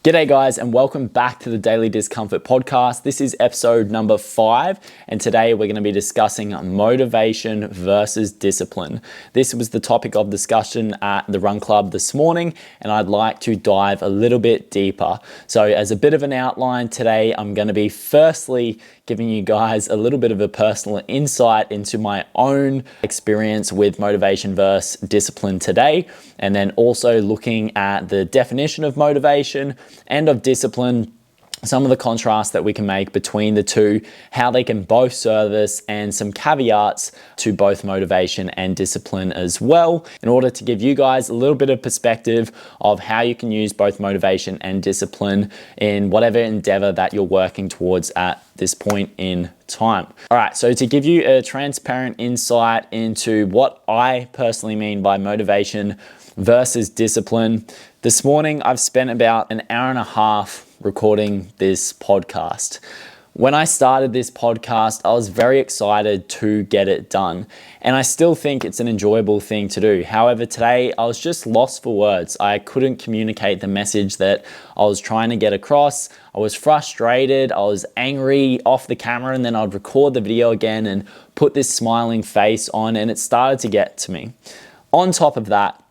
G'day guys, and welcome back to the Daily Discomfort Podcast. This is episode number 5, and today we're going to be discussing motivation versus discipline. This was the topic of discussion at the Run Club this morning, and I'd like to dive a little bit deeper. So as a bit of an outline today, I'm going to be firstly giving you guys a little bit of a personal insight into my own experience with motivation versus discipline today, and then also looking at the definition of motivation and of discipline, some of the contrasts that we can make between the two, how they can both serve us, and some caveats to both motivation and discipline as well, in order to give you guys a little bit of perspective of how you can use both motivation and discipline in whatever endeavor that you're working towards at this point in time. All right, so to give you a transparent insight into what I personally mean by motivation versus discipline, this morning I've spent about an hour and a half recording this podcast. When I started this podcast, I was very excited to get it done, and I still think it's an enjoyable thing to do. However, today I was just lost for words. I couldn't communicate the message that I was trying to get across. I was frustrated, I was angry off the camera, and then I'd record the video again and put this smiling face on, and it started to get to me. On top of that,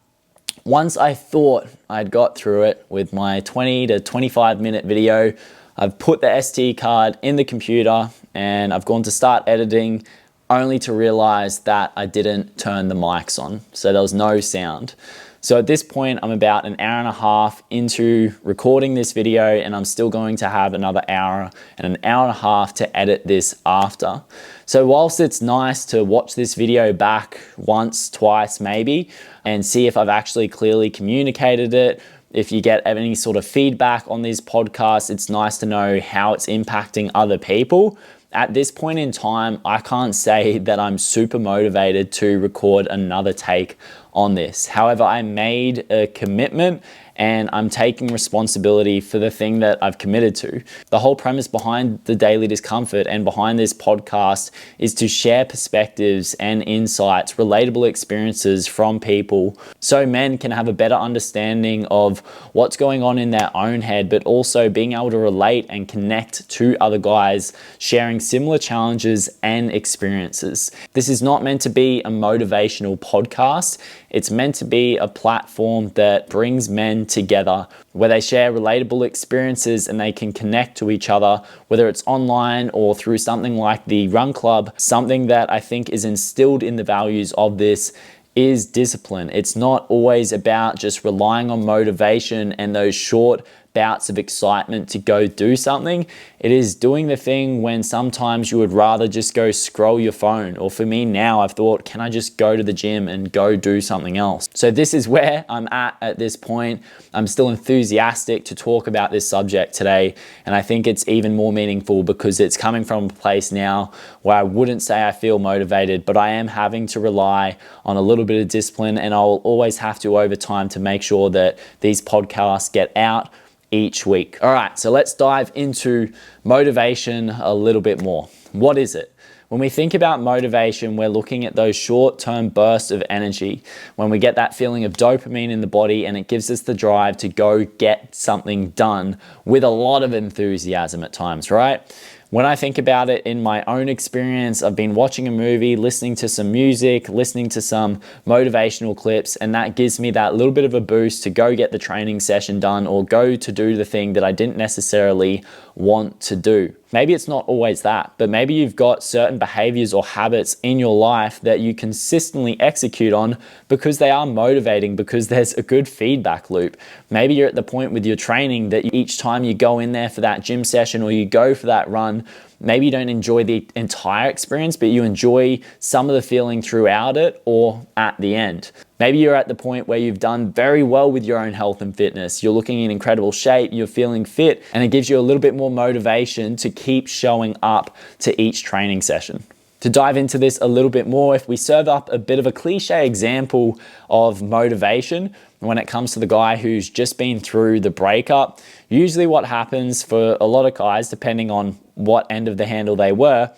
once I thought I'd got through it with my 20 to 25 minute video, I've put the SD card in the computer and I've gone to start editing, only to realize that I didn't turn the mics on. So there was no sound. So at this point, I'm about an hour and a half into recording this video, and I'm still going to have another hour and an hour and a half to edit this after. So whilst it's nice to watch this video back once, twice maybe, and see if I've actually clearly communicated it, if you get any sort of feedback on these podcasts, it's nice to know how it's impacting other people. At this point in time, I can't say that I'm super motivated to record another take on this. However, I made a commitment and I'm taking responsibility for the thing that I've committed to. The whole premise behind the Daily Discomfort and behind this podcast is to share perspectives and insights, relatable experiences from people, so men can have a better understanding of what's going on in their own head, but also being able to relate and connect to other guys sharing similar challenges and experiences. This is not meant to be a motivational podcast. It's meant to be a platform that brings men together, where they share relatable experiences and they can connect to each other, whether it's online or through something like the Run Club. Something that I think is instilled in the values of this is discipline. It's not always about just relying on motivation and those short bouts of excitement to go do something. It is doing the thing when sometimes you would rather just go scroll your phone. Or for me now, I've thought, can I just go to the gym and go do something else? So this is where I'm at this point. I'm still enthusiastic to talk about this subject today. And I think it's even more meaningful because it's coming from a place now where I wouldn't say I feel motivated, but I am having to rely on a little bit of discipline, and I'll always have to over time to make sure that these podcasts get out each week. All right, so let's dive into motivation a little bit more. What is it? When we think about motivation, we're looking at those short-term bursts of energy, when we get that feeling of dopamine in the body and it gives us the drive to go get something done with a lot of enthusiasm at times, right? When I think about it in my own experience, I've been watching a movie, listening to some music, listening to some motivational clips, and that gives me that little bit of a boost to go get the training session done or go to do the thing that I didn't necessarily want to do. Maybe it's not always that, but maybe you've got certain behaviors or habits in your life that you consistently execute on because they are motivating, because there's a good feedback loop. Maybe you're at the point with your training that each time you go in there for that gym session or you go for that run, maybe you don't enjoy the entire experience, but you enjoy some of the feeling throughout it or at the end. Maybe you're at the point where you've done very well with your own health and fitness. You're looking in incredible shape, you're feeling fit, and it gives you a little bit more motivation to keep showing up to each training session. To dive into this a little bit more, if we serve up a bit of a cliche example of motivation, when it comes to the guy who's just been through the breakup, usually what happens for a lot of guys, depending on what end of the handle they were,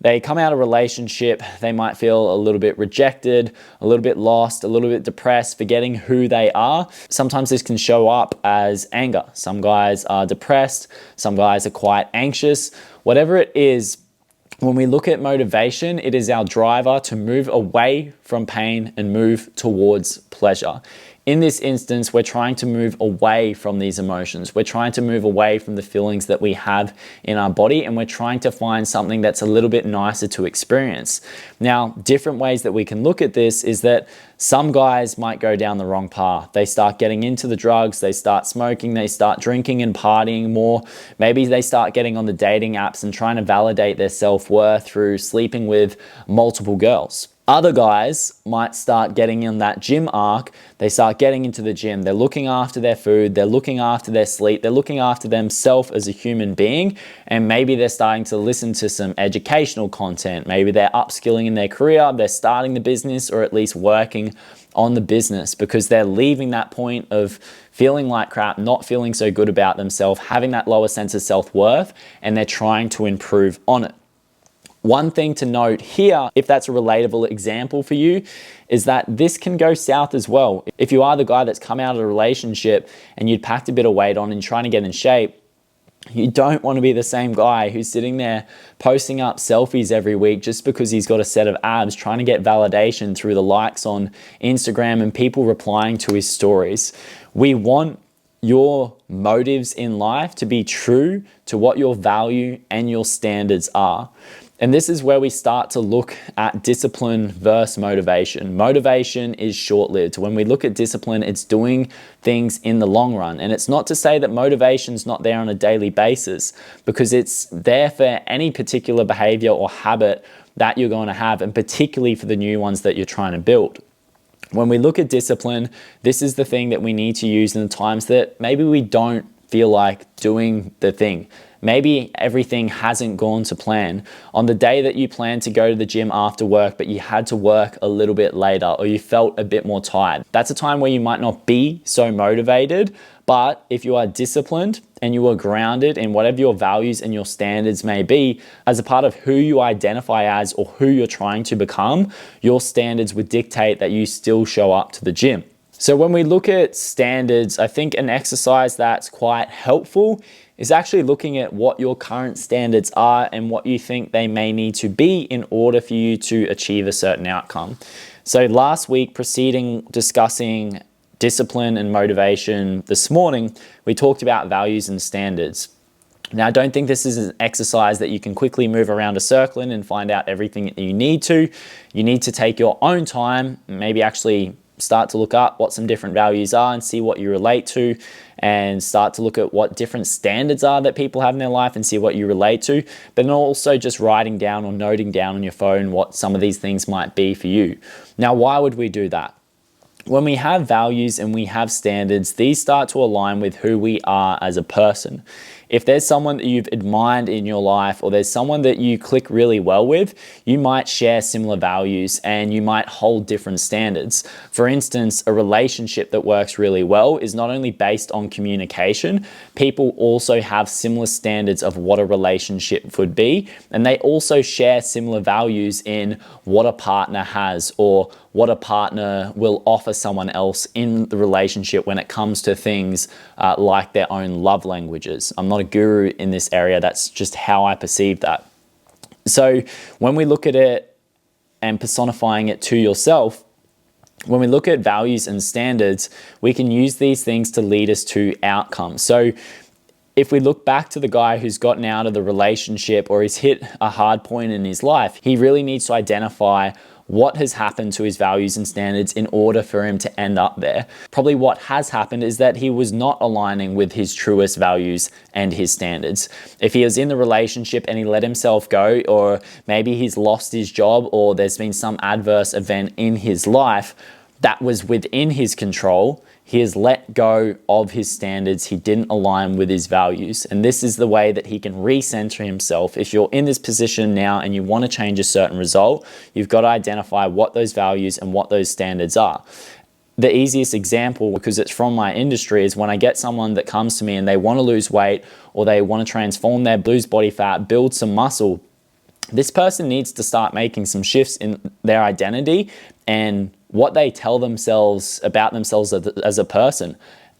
They come out of a relationship, they might feel a little bit rejected, a little bit lost, a little bit depressed, forgetting who they are. Sometimes this can show up as anger. Some guys are depressed, some guys are quite anxious. Whatever it is, when we look at motivation, it is our driver to move away from pain and move towards pleasure. In this instance, we're trying to move away from these emotions. We're trying to move away from the feelings that we have in our body, and we're trying to find something that's a little bit nicer to experience. Now, different ways that we can look at this is that some guys might go down the wrong path. They start getting into the drugs, they start smoking, they start drinking and partying more. Maybe they start getting on the dating apps and trying to validate their self-worth through sleeping with multiple girls. Other guys might start getting in that gym arc. They start getting into the gym. They're looking after their food. They're looking after their sleep. They're looking after themselves as a human being. And maybe they're starting to listen to some educational content. Maybe they're upskilling in their career. They're starting the business, or at least working on the business, because they're leaving that point of feeling like crap, not feeling so good about themselves, having that lower sense of self-worth, and they're trying to improve on it. One thing to note here, if that's a relatable example for you, is that this can go south as well. If you are the guy that's come out of a relationship and you'd packed a bit of weight on and trying to get in shape, you don't want to be the same guy who's sitting there posting up selfies every week just because he's got a set of abs, trying to get validation through the likes on Instagram and people replying to his stories. We want your motives in life to be true to what your value and your standards are. And this is where we start to look at discipline versus motivation. Motivation is short-lived. When we look at discipline, it's doing things in the long run. And it's not to say that motivation's not there on a daily basis, because it's there for any particular behavior or habit that you're going to have, and particularly for the new ones that you're trying to build. When we look at discipline, this is the thing that we need to use in the times that maybe we don't feel like doing the thing. Maybe everything hasn't gone to plan. On the day that you planned to go to the gym after work, but you had to work a little bit later, or you felt a bit more tired, that's a time where you might not be so motivated. But if you are disciplined and you are grounded in whatever your values and your standards may be, as a part of who you identify as or who you're trying to become, your standards would dictate that you still show up to the gym. So when we look at standards, I think an exercise that's quite helpful is actually looking at what your current standards are and what you think they may need to be in order for you to achieve a certain outcome. So last week, discussing discipline and motivation, this morning, we talked about values and standards. Now, I don't think this is an exercise that you can quickly move around a circle in and find out everything that you need to. You need to take your own time, maybe actually start to look up what some different values are and see what you relate to, and start to look at what different standards are that people have in their life and see what you relate to, but then also just writing down or noting down on your phone what some of these things might be for you. Now, why would we do that? When we have values and we have standards, these start to align with who we are as a person. If there's someone that you've admired in your life, or there's someone that you click really well with, you might share similar values and you might hold different standards. For instance, a relationship that works really well is not only based on communication, people also have similar standards of what a relationship would be, and they also share similar values in what a partner has or what a partner will offer someone else in the relationship when it comes to things like their own love languages. I'm not a guru in this area, that's just how I perceive that. So when we look at it and personifying it to yourself, when we look at values and standards, we can use these things to lead us to outcomes. So if we look back to the guy who's gotten out of the relationship or he's hit a hard point in his life, he really needs to identify what has happened to his values and standards in order for him to end up there. Probably what has happened is that he was not aligning with his truest values and his standards. If he was in the relationship and he let himself go, or maybe he's lost his job, or there's been some adverse event in his life that was within his control, he has let go of his standards. He didn't align with his values. And this is the way that he can recenter himself. If you're in this position now and you want to change a certain result, you've got to identify what those values and what those standards are. The easiest example, because it's from my industry, is when I get someone that comes to me and they want to lose weight or they want to transform their lose body fat, build some muscle. this person needs to start making some shifts in their identity and what they tell themselves about themselves as a person.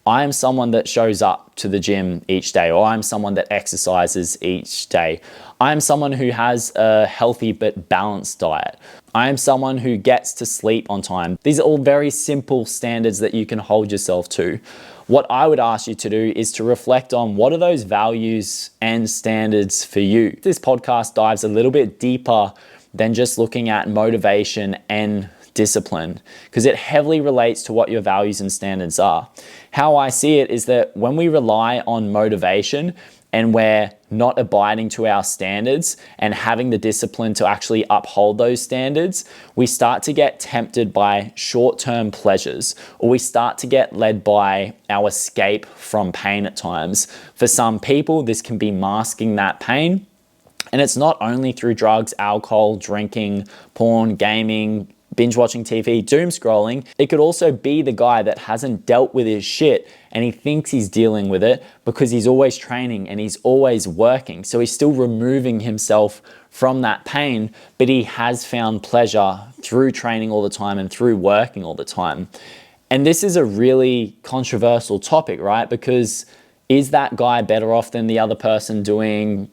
I am someone that shows up to the gym each day, or I'm someone that exercises each day. I am someone who has a healthy but balanced diet. I am someone who gets to sleep on time. These are all very simple standards that you can hold yourself to. What I would ask you to do is to reflect on what are those values and standards for you. This podcast dives a little bit deeper than just looking at motivation and discipline, because it heavily relates to what your values and standards are. How I see it is that when we rely on motivation and we're not abiding to our standards and having the discipline to actually uphold those standards, we start to get tempted by short-term pleasures, or we start to get led by our escape from pain at times. For some people, this can be masking that pain. And it's not only through drugs, alcohol, drinking, porn, gaming, binge watching TV, doom scrolling. It could also be the guy that hasn't dealt with his shit and he thinks he's dealing with it because he's always training and he's always working. So he's still removing himself from that pain, but he has found pleasure through training all the time and through working all the time. And this is a really controversial topic, right? Because is that guy better off than the other person doing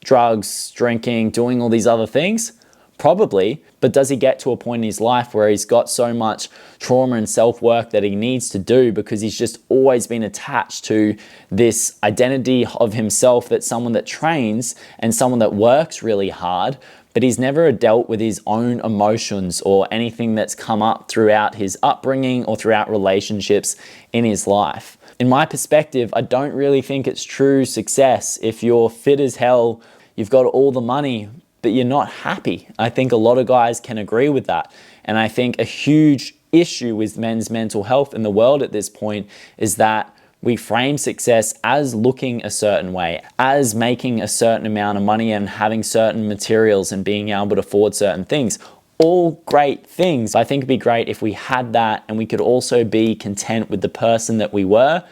drugs, drinking, doing all these other things? Probably, but does he get to a point in his life where he's got so much trauma and self-work that he needs to do because he's just always been attached to this identity of himself that's someone that trains and someone that works really hard, but he's never dealt with his own emotions or anything that's come up throughout his upbringing or throughout relationships in his life. In my perspective, I don't really think it's true success if you're fit as hell, you've got all the money, but you're not happy. I think a lot of guys can agree with that. And I think a huge issue with men's mental health in the world at this point is that we frame success as looking a certain way, as making a certain amount of money and having certain materials and being able to afford certain things. All great things. I think it'd be great if we had that and we could also be content with the person that we were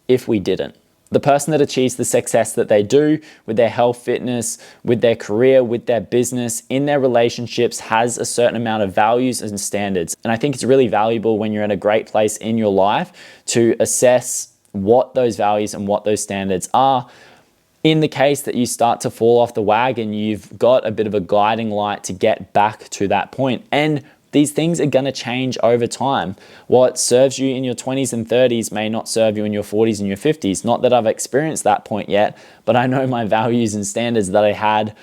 if we didn't. The person that achieves the success that they do with their health, fitness, with their career, with their business, in their relationships has a certain amount of values and standards. And I think it's really valuable when you're at a great place in your life to assess what those values and what those standards are. In the case that you start to fall off the wagon, you've got a bit of a guiding light to get back to that point. And these things are going to change over time. What serves you in your 20s and 30s may not serve you in your 40s and your 50s. Not that I've experienced that point yet, but I know my values and standards that I had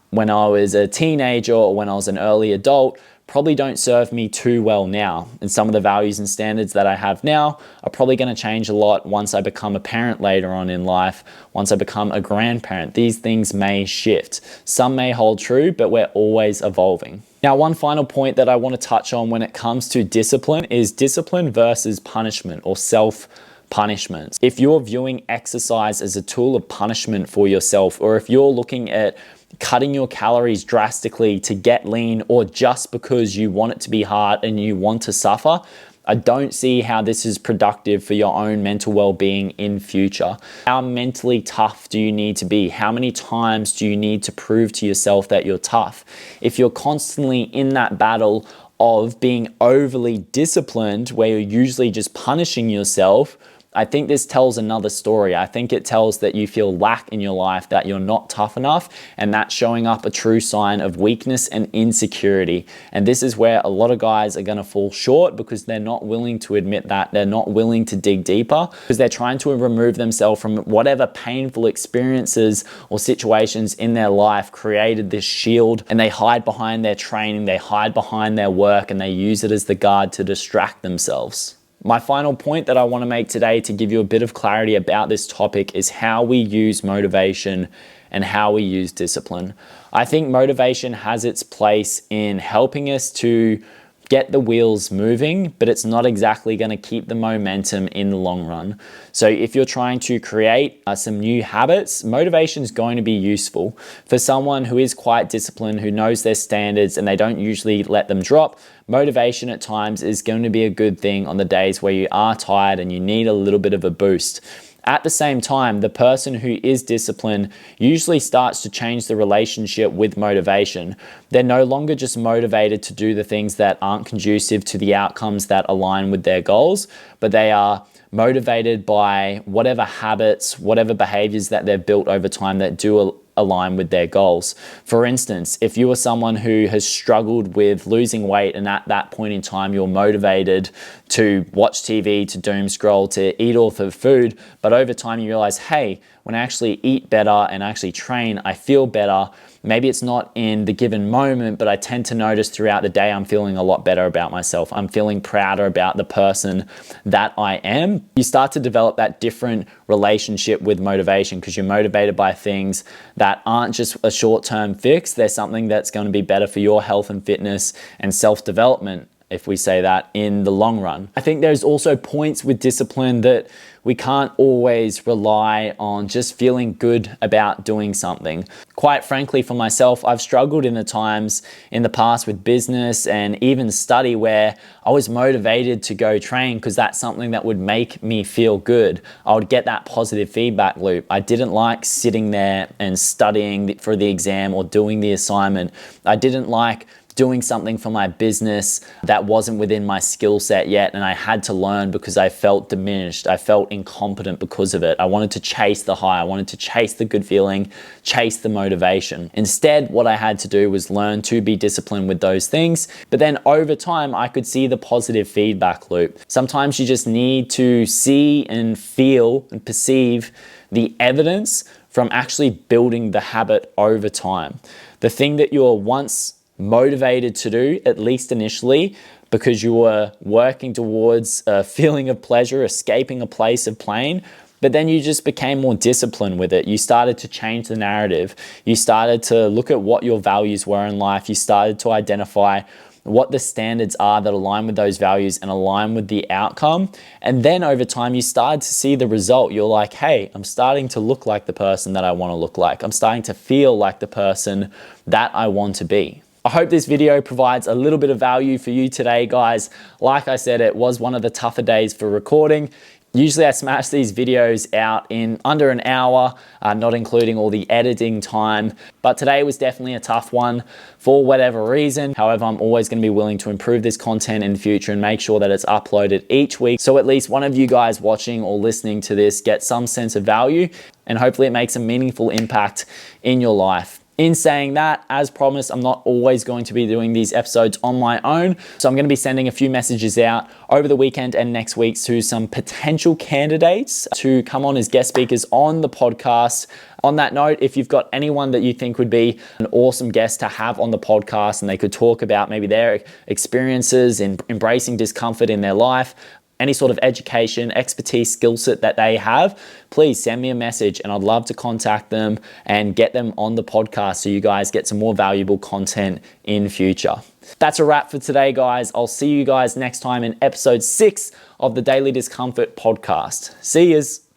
when I was a teenager or when I was an early adult probably don't serve me too well now. And some of the values and standards that I have now are probably going to change a lot once I become a parent later on in life, once I become a grandparent. These things may shift. Some may hold true, but we're always evolving. Now, one final point that I want to touch on when it comes to discipline is discipline versus punishment or self-punishment. If you're viewing exercise as a tool of punishment for yourself, or if you're looking at cutting your calories drastically to get lean, or just because you want it to be hard and you want to suffer, I don't see how this is productive for your own mental well-being in future. How mentally tough do you need to be? How many times do you need to prove to yourself that you're tough? If you're constantly in that battle of being overly disciplined, where you're usually just punishing yourself, I think this tells another story. I think it tells that you feel lack in your life, that you're not tough enough, and that's showing up a true sign of weakness and insecurity. And this is where a lot of guys are going to fall short because they're not willing to admit that. They're not willing to dig deeper because they're trying to remove themselves from whatever painful experiences or situations in their life created this shield, and they hide behind their training, they hide behind their work, and they use it as the guard to distract themselves. My final point that I want to make today to give you a bit of clarity about this topic is how we use motivation and how we use discipline. I think motivation has its place in helping us to get the wheels moving, but it's not exactly going to keep the momentum in the long run. So if you're trying to create some new habits, motivation is going to be useful. For someone who is quite disciplined, who knows their standards and they don't usually let them drop, motivation at times is going to be a good thing on the days where you are tired and you need a little bit of a boost. At the same time, the person who is disciplined usually starts to change the relationship with motivation. They're no longer just motivated to do the things that aren't conducive to the outcomes that align with their goals, but they are motivated by whatever habits, whatever behaviors that they've built over time that do align with their goals. For instance, if you are someone who has struggled with losing weight and at that point in time you're motivated to watch TV, to doom scroll, to eat all the food, but over time you realize, hey, when I actually eat better and actually train, I feel better. Maybe it's not in the given moment, but I tend to notice throughout the day I'm feeling a lot better about myself. I'm feeling prouder about the person that I am. You start to develop that different relationship with motivation because you're motivated by things that aren't just a short-term fix. They're something that's going to be better for your health and fitness and self-development, if we say that, in the long run. I think there's also points with discipline that we can't always rely on just feeling good about doing something. Quite frankly, for myself, I've struggled in the times in the past with business and even study where I was motivated to go train because that's something that would make me feel good. I would get that positive feedback loop. I didn't like sitting there and studying for the exam or doing the assignment. I didn't like doing something for my business that wasn't within my skill set yet, and I had to learn because I felt diminished. I felt incompetent because of it. I wanted to chase the high. I wanted to chase the good feeling, chase the motivation. Instead, what I had to do was learn to be disciplined with those things. But then over time, I could see the positive feedback loop. Sometimes you just need to see and feel and perceive the evidence from actually building the habit over time. The thing that you were once motivated to do, at least initially, because you were working towards a feeling of pleasure, escaping a place of pain, but then you just became more disciplined with it. You started to change the narrative. You started to look at what your values were in life. You started to identify what the standards are that align with those values and align with the outcome. And then over time, you started to see the result. You're like, hey, I'm starting to look like the person that I want to look like. I'm starting to feel like the person that I want to be. I hope this video provides a little bit of value for you today, guys. Like I said, it was one of the tougher days for recording. Usually I smash these videos out in under an hour, not including all the editing time. But today was definitely a tough one for whatever reason. However, I'm always going to be willing to improve this content in the future and make sure that it's uploaded each week. So at least one of you guys watching or listening to this gets some sense of value, and hopefully it makes a meaningful impact in your life. In saying that, as promised, I'm not always going to be doing these episodes on my own. So I'm going to be sending a few messages out over the weekend and next week to some potential candidates to come on as guest speakers on the podcast. On that note, if you've got anyone that you think would be an awesome guest to have on the podcast and they could talk about maybe their experiences in embracing discomfort in their life, any sort of education, expertise, skill set that they have, please send me a message and I'd love to contact them and get them on the podcast so you guys get some more valuable content in future. That's a wrap for today, guys. I'll see you guys next time in episode 6 of the Daily Discomfort Podcast. See yous.